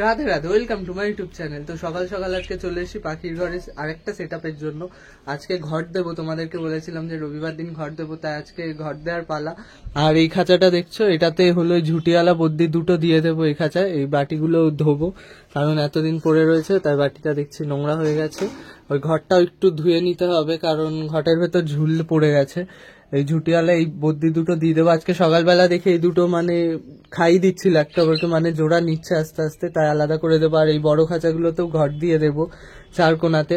Radhe Radhe, welcome to my YouTube channel. তো সকাল সকাল আজকে চলে এসেছি পাখির ঘরে আরেকটা সেট আপের জন্য। আজকে ঘর দেবো, তোমাদেরকে বলেছিলাম যে রবিবার দিন ঘর দেবো, তাই আজকে ঘর দেওয়ার পালা। আর এই খাঁচাটা দেখছো, এটাতে হলো ঝুটিওয়ালা বদ্যি দুটো দিয়ে দেবো এই খাঁচায়। এই বাটিগুলো ধোবো, কারণ এতদিন পড়ে রয়েছে, তাই বাটিটা দেখছি নোংরা হয়ে গেছে। ওই ঘরটাও একটু ধুয়ে নিতে হবে, কারণ ঘরের ভেতর ঝুল পড়ে গেছে। এই ঝুটিওয়ালা এই বদ্যি দুটো দিয়ে দেবো। আজকে সকালবেলা দেখে এই দুটো মানে খাই দিচ্ছিল, একটা বলতো মানে জোড়া নিচ্ছে আস্তে আস্তে, তাই আলাদা করে দেবো। আর এই বড় খাঁচাগুলোতেও ঘর দিয়ে দেবো চার কোনাতে।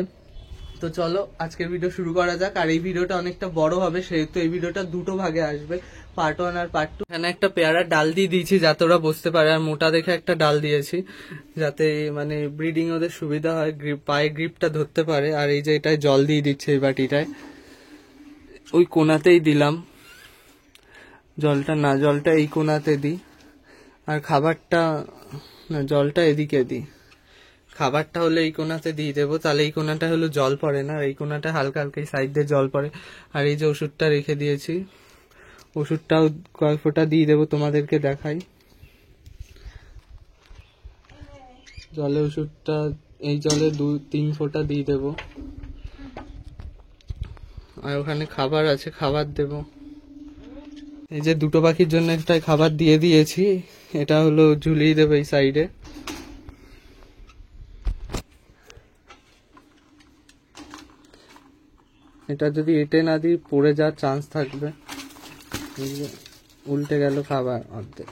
তো চলো আজকের ভিডিও শুরু করা যাক। আর এই ভিডিওটা অনেকটা বড় হবে, সেহেতু এই ভিডিওটা দুটো ভাগে আসবে, পার্ট 1 আর পার্ট 2। এখানে একটা পেয়ারা ডাল দিয়ে দিয়েছি যাতে ওরা বসতে পারে, আর মোটা দেখে একটা ডাল দিয়েছি যাতে মানে ব্রিডিং ওদের সুবিধা হয়, পায়ে গ্রিপটা ধরতে পারে। আর এই যে এটায় জল দিয়ে দিচ্ছে, এই বাটিটায় ওই কোনাতেই দিলাম জলটা, না জলটা এই কোনাতে দিই, আর খাবারটা না জলটা এদিকে দিই। খাবারটা হলে এই কোনাতে দিয়ে দেবো, তাহলে এই কোনাটা হলো জল পড়ে না, আর এই কোনাটা হালকা হালকা এই সাইড দিয়ে জল পড়ে। আর এই যে ওষুধটা রেখে দিয়েছি, ওষুধটাও কয়েক ফোঁটা দিয়ে দেবো, তোমাদেরকে দেখাই। জলে ওষুধটা এই জলে 2-3 ফোঁটা দিয়ে দেবো। আর ওখানে খাবার আছে, খাবার দেবো। এই যে দুটো পাখির জন্য একটা খাবার দিয়ে দিয়েছি, এটা হলো ঝুলিয়ে দেবো এই সাইডে। এটা যদি এঁটে না দিই পড়ে যাওয়ার চান্স থাকবে। উল্টে গেল খাবার অর্ধেক।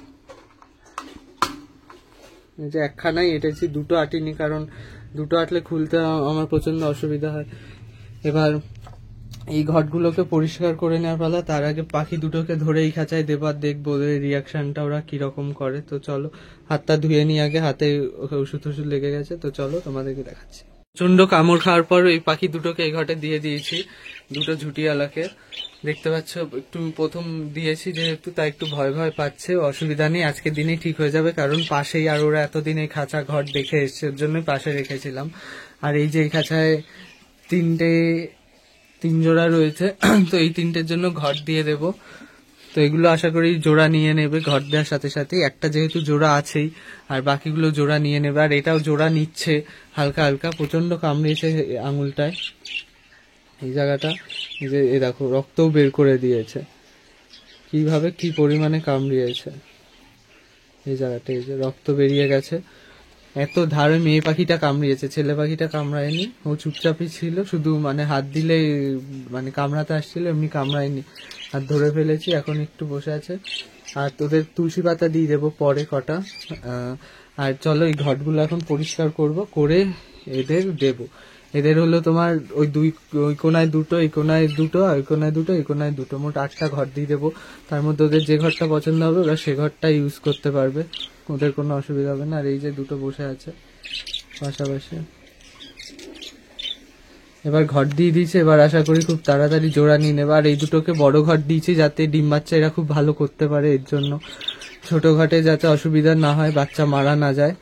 এই যে একখানাই এঁটেছি, দুটো আটিনি, কারণ দুটো আটলে খুলতে আমার প্রচন্ড অসুবিধা হয়। এবার এই ঘটগুলোকে পরিষ্কার করে নেওয়ার পালা। তার আগে পাখি দুটোকে ধরে এই খাঁচায় দেবার দেখবো ওদের রিয়াকশনটা ওরা কিরকম করে। তো চলো হাতটা ধুয়ে নিই আগে, হাতে ওষুধ লেগে গেছে। তো চলো তোমাদেরকে দেখাচ্ছি। প্রচন্ড কামড় খাওয়ার পর এই পাখি দুটোকে এই ঘটে দিয়ে দিয়েছি, দুটো ঝুটিওয়ালাকে। দেখতে পাচ্ছ একটু প্রথম দিয়েছি যেহেতু, তাই একটু ভয় ভয় পাচ্ছে। অসুবিধা নেই, আজকের দিনেই ঠিক হয়ে যাবে, কারণ পাশেই আর ওরা এতদিন এই খাঁচা ঘর দেখে এসছে, ওর জন্যই পাশে রেখেছিলাম। আর এই যে এই খাঁচায় 3 জোড়া রয়েছে, তো এই 3টের জন্য ঘর দিয়ে দেব। তো এগুলো আশা করি জোড়া নিয়ে নেবে ঘর দেওয়ার সাথে সাথে। একটা যেহেতু জোড়া আছেই, আর বাকিগুলো জোড়া নিয়ে নেবে। আর এটাও জোড়া নিচ্ছে হালকা হালকা, প্রচন্ড কামড়িয়েছে আঙুলটায় এই জায়গাটা। এই যে এ দেখো রক্তও বের করে দিয়েছে, কিভাবে কি পরিমাণে কামড়িয়েছে এই জায়গাটা। এই যে রক্ত বেরিয়ে গেছে, এত ধারে মেয়ে পাখিটা কামড়িয়েছে, ছেলে পাখিটা কামড়ায়নি। ও চুপচাপই ছিল, শুধু মানে হাত দিলে মানে কামড়াতে আসছিল, এমনি কামড়ায়নি। আর ধরে ফেলেছি, এখন একটু বসে আছে। আর তোদের তুলসী পাতা দিয়ে দেবো পরে কটা। আর চলো এই ঘটগুলো এখন পরিষ্কার করব, করে এদের দেব। এদের হলো তোমার ওই কোনায় দুটো, এই কোনায় দুটো, ওই কোনায় দুটো, এই কোনায় দুটো, মোট 8টা ঘর দিয়ে দেবো। তার মধ্যে ওদের যে ঘরটা পছন্দ হবে ওরা সে ঘরটা ইউজ করতে পারবে, ওদের কোনো অসুবিধা হবে না। আর এই যে দুটো বসে আছে পাশাপাশি, এবার ঘর দিয়ে দিয়েছে। এবার আশা করি খুব তাড়াতাড়ি জোড়া নিয়ে নেবে। আর এই দুটোকে বড় ঘর দিয়েছি যাতে ডিম বাচ্চা এরা খুব ভালো করতে পারে, এর জন্য। ছোট ঘাটে যাতে অসুবিধা না হয়, বাচ্চা মারা না যায়।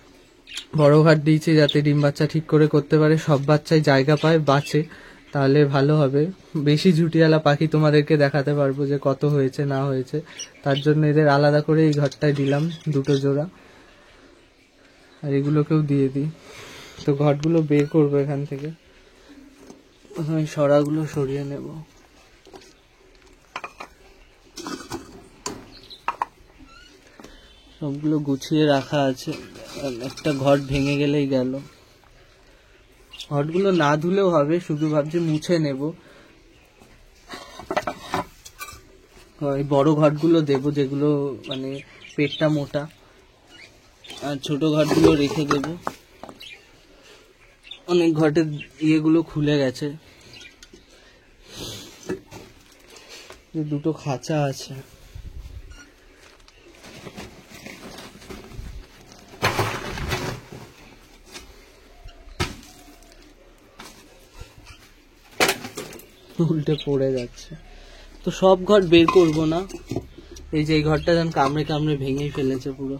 বড় ঘাট দিয়েছি যাতে ডিম বাচ্চা ঠিক করে করতে পারে, সব বাচ্চাই জায়গা পায়, বাঁচে, তাহলে ভালো হবে। বেশি ঝুটিওয়ালা পাখি তোমাদেরকে দেখাতে পারবো যে কত হয়েছে না হয়েছে, তার জন্য এদের আলাদা করে এই ঘরটায় দিলাম 2টো জোড়া। আর এগুলোকেও দিয়ে দিই। তো ঘরগুলো বের করবো এখান থেকে, আমি সরাগুলো সরিয়ে নেব। সবগুলো গুছিয়ে রাখা আছে, একটা ঘর ভেঙে গেলেই গেল। ঘরগুলো না ধুলেও হবে, শুধু ভাবছি মুছে নেব। এই বড় ঘরগুলো দেবো যেগুলো মানে পেটটা মোটা, আর ছোট ঘরগুলো রেখে দেব। অনেক ঘটের ইয়েগুলো খুলে গেছে, দুটো খাঁচা আছে। উল্টে পড়ে যাচ্ছে, তো সব ঘর বের করব না। এই যে এই ঘরটা যেন কামড়ে কামড়ে ভেঙেই ফেলেছে পুরো।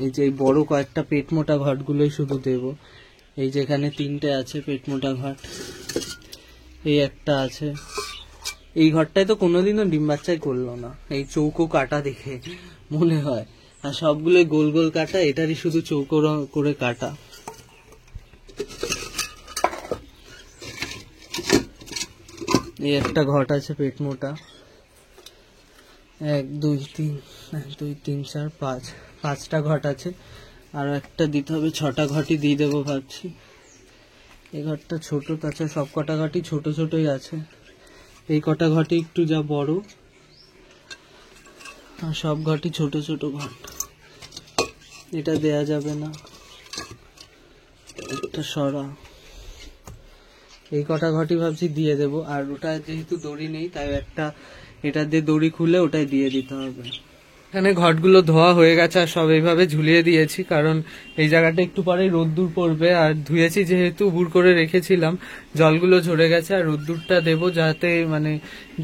এই যে বড় কয়েকটা পেট মোটা ঘটগুলোই শুধু দেব। এই যে এখানে 3টে আছে পেট মোটা ঘট, এই একটা আছে, এই ঘরটায় তো কোনোদিনও ডিম বাচ্চাই করলো না, এই চৌকো কাটা দেখে মনে হয়, আর সবগুলো গোল গোল কাটা, এটারই শুধু চৌকো করে কাটা। এই একটা ঘট আছে পেট মোটা, 1 2 3 1 2 3 4 5, 5টা ঘট আছে, আর একটা দিতে হবে, 6টা ঘটই দিয়ে দেবো ভাবছি। এই ঘরটা ছোট, তাছাড়া সব কটা ঘটই ছোট ছোটই আছে, এই কটা ঘটই একটু যা বড়, আর সব ঘটই ছোট ছোট ঘট। এটা দেয়া যাবে না, একটা সরা। এই কটা ঘটই ভাবছি দিয়ে দেব, আর ওটা যেহেতু দড়ি নেই তাই একটা এটা দিয়ে দড়ি খুলে ওটাই দিয়ে দিতে হবে। এখানে ঘটগুলো ধোয়া হয়ে গেছে আর সব এইভাবে ঝুলিয়ে দিয়েছি, কারণ এই জায়গাটা একটু পরেই রোদ্দুর পড়বে, আর ধুয়েছি যেহেতু উবুর করে রেখেছিলাম, জলগুলো ঝরে গেছে, আর রোদ্দুরটা দেবো যাতে মানে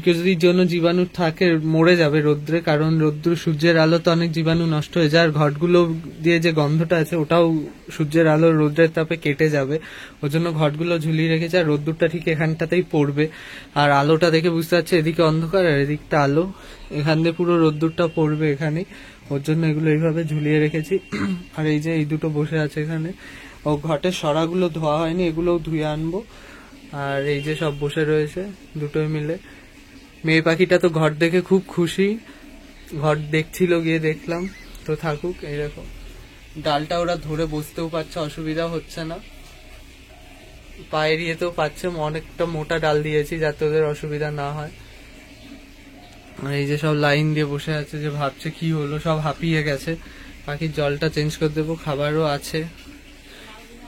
যদি জন্য জীবাণু থাকে মরে যাবে রোদ্রে, কারণ রোদ্দুর সূর্যের আলো তো অনেক জীবাণু নষ্ট হয়ে যায়, আর ঘটগুলো দিয়ে যে গন্ধটা আছে ওটাও সূর্যের আলো রোদ্রের তাপে কেটে যাবে, ওই জন্য ঘটগুলো ঝুলিয়ে রেখেছে, আর রোদ্দুরটা ঠিক এখানটাতেই পড়বে, আর আলোটা দেখে বুঝতে পারছে এদিকে অন্ধকার আর এদিকটা আলো, এখান দিয়ে পুরো রোদ্দুরটা পড়বে এখানে, ওর জন্য এগুলো এইভাবে ঝুলিয়ে রেখেছি। আর এই যে এই দুটো বসে আছে এখানে, ও ঘটের সরাগুলো ধোয়া হয়নি, এগুলোও ধুয়ে আনবো। আর এই যে সব বসে রয়েছে দুটোই মিলে। মেয়ে পাখিটা তো ঘট দেখে খুব খুশি, ঘট দেখছিল, গিয়ে দেখলাম, তো থাকুক। এইরকম ডালটা ওরা ধরে বসতেও পারছে, অসুবিধা হচ্ছে না, পায়ে এড়িয়েতেও পাচ্ছে, অনেকটা মোটা ডাল দিয়েছি যাতে ওদের অসুবিধা না হয়। আর এই যে সব লাইন দিয়ে বসে আছে, যে ভাবছে কি হলো, সব হাঁপিয়ে গেছে। পাখির জলটা চেঞ্জ করে দেবো, খাবারও আছে,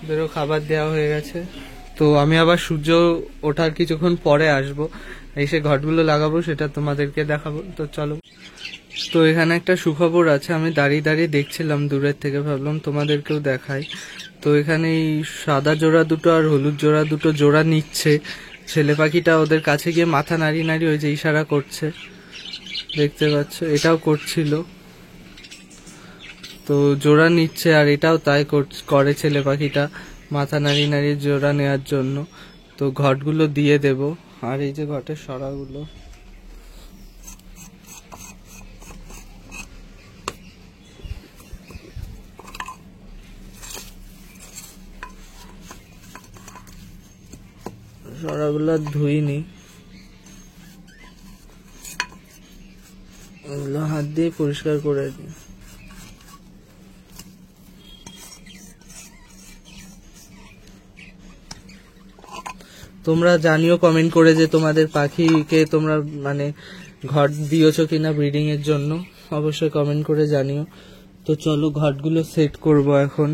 ওদেরও খাবার দেওয়া হয়ে গেছে। তো আমি আবার সূর্য ওঠার কিছুক্ষণ পরে আসবো, এসে ঘটগুলো লাগাবো, সেটা তোমাদেরকে দেখাবো। তো চলো। তো এখানে একটা সুখবর আছে, আমি দাঁড়িয়ে দাঁড়িয়ে দেখছিলাম দূরের থেকে, ভাবলাম তোমাদেরকেও দেখাই। তো এখানে এই সাদা জোড়া দুটো আর হলুদ জোড়া দুটো জোড়া নিচ্ছে, ছেলে পাখিটা ওদের কাছে গিয়ে মাথা নাড়িয়ে নাড়িয়ে ওই যে ইশারা করছে, দেখতে পাচ্ছ, এটাও করছিল, তো জোড়া নিচ্ছে, আর এটাও তাই করে ছেলে পাখিটা, মাথা নাড়িয়ে নাড়িয়ে জোড়া নেওয়ার জন্য। তো ঘটগুলো দিয়ে দেব, আর এই যে ঘটের সরাগুলো, সরাগুলো ধুইনি, ওগুলো হাত দিয়ে পরিষ্কার করে দিই। তোমরা জানিও কমেন্ট করে যে তোমাদের পাখিকে তোমরা মানে ঘট দিয়েছো কিনা ব্রিডিং এর জন্য, অবশ্যই কমেন্ট করে জানিও। তো চলো ঘটগুলো সেট করব এখন।